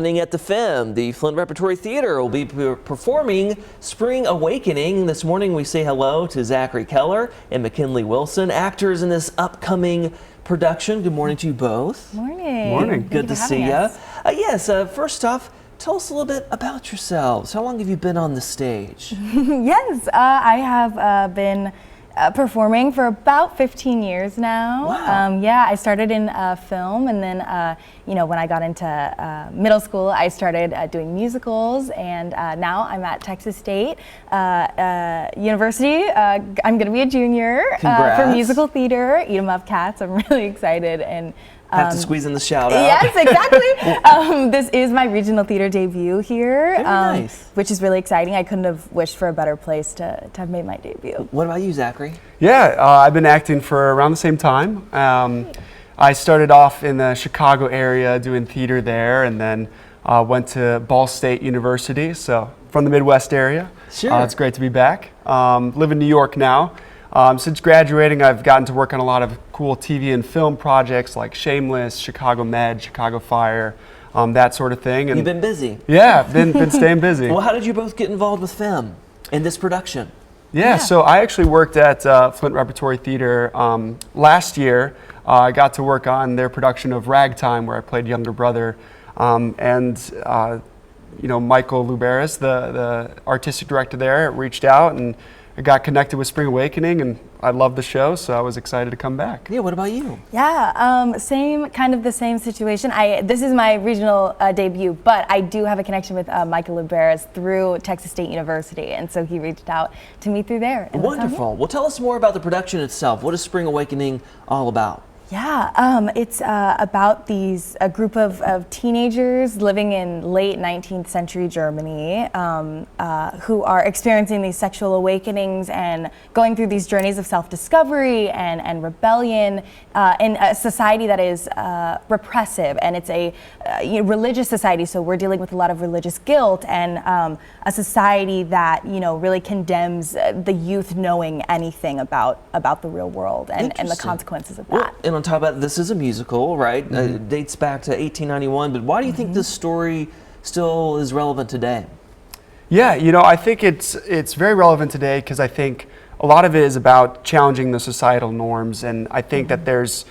At the FIM, the Flint Repertory Theatre will be performing Spring Awakening. This morning we say hello to Zachary Keller and McKinley Wilson, actors in this upcoming production. Good morning to you both. Morning. Morning. Good to see you. Yes, First off, tell us a little bit about yourselves. How long have you been on the stage? yes, I have been performing for about 15 years now. Wow. Yeah, I started in film, and then when I got into middle school, I started doing musicals, and now I'm at Texas State University. I'm going to be a junior for musical theater. Eat 'em up, cats. I'm really excited and. Have to squeeze in the shout out. Yes, exactly. This is my regional theater debut here, Very nice. Which is really exciting. I couldn't have wished for a better place to have made my debut. What about you, Zachary? Yeah, I've been acting for around the same time. I started off in the Chicago area doing theater there, and then went to Ball State University, so from the Midwest area. Sure. It's great to be back. Live in New York now. Since graduating, I've gotten to work on a lot of cool TV and film projects like Shameless, Chicago Med, Chicago Fire, that sort of thing. And you've been busy. Yeah, been staying busy. Well, how did you both get involved with FIM in this production? Yeah, so I actually worked at Flint Repertory Theatre last year. I got to work on their production of Ragtime, where I played younger brother. Michael Luberis, the artistic director there, reached out, and I got connected with Spring Awakening, and I loved the show, so I was excited to come back. Yeah, what about you? Yeah, kind of the same situation. This is my regional debut, but I do have a connection with Michael Luberis through Texas State University, and so he reached out to me through there. Wonderful. Well, tell us more about the production itself. What is Spring Awakening all about? Yeah, it's about a group of teenagers living in late 19th century Germany who are experiencing these sexual awakenings and going through these journeys of self-discovery and rebellion in a society that is repressive, and it's a religious society, so we're dealing with a lot of religious guilt, and a society that really condemns the youth knowing anything about the real world and the consequences of that. And on top of that, this is a musical, right? It dates back to 1891, but why do you think this story still is relevant today? Yeah, I think it's very relevant today because I think a lot of it is about challenging the societal norms, and I think that there's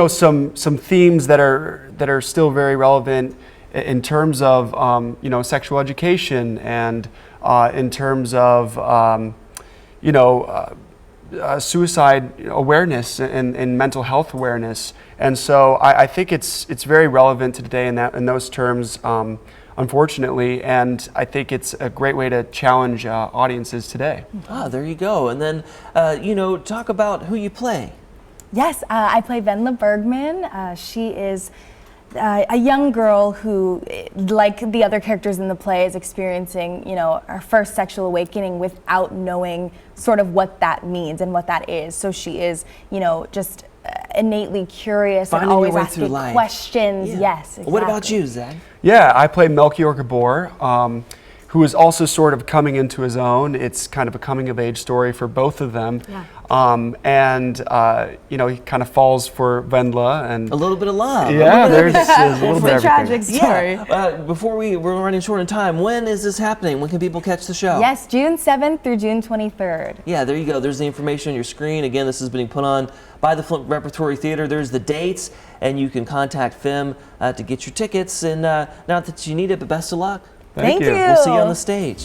some themes that are still very relevant in terms of sexual education, and in terms of suicide awareness and mental health awareness, and so I think it's very relevant today in those terms, unfortunately, and I think it's a great way to challenge audiences today. Ah, there you go. And then talk about who you play. Yes, I play Wendla Bergman. She is a young girl who, like the other characters in the play, is experiencing, her first sexual awakening without knowing sort of what that means and what that is. So she is, just innately curious and always asking questions. Yeah. Yes, exactly. What about you, Zach? Yeah, I play Melchior Gabor, who is also sort of coming into his own. It's kind of a coming-of-age story for both of them. Yeah. He kind of falls for Wendla, and a little bit of love. Yeah, there's a little bit of everything. It's a tragic story. Yeah. Before we're running short on time, when is this happening? When can people catch the show? Yes, June 7th through June 23rd. Yeah, there you go. There's the information on your screen. Again, this is being put on by the Flint Repertory Theatre. There's the dates, and you can contact FIM to get your tickets. And not that you need it, but best of luck. Thank you. We'll see you on the stage.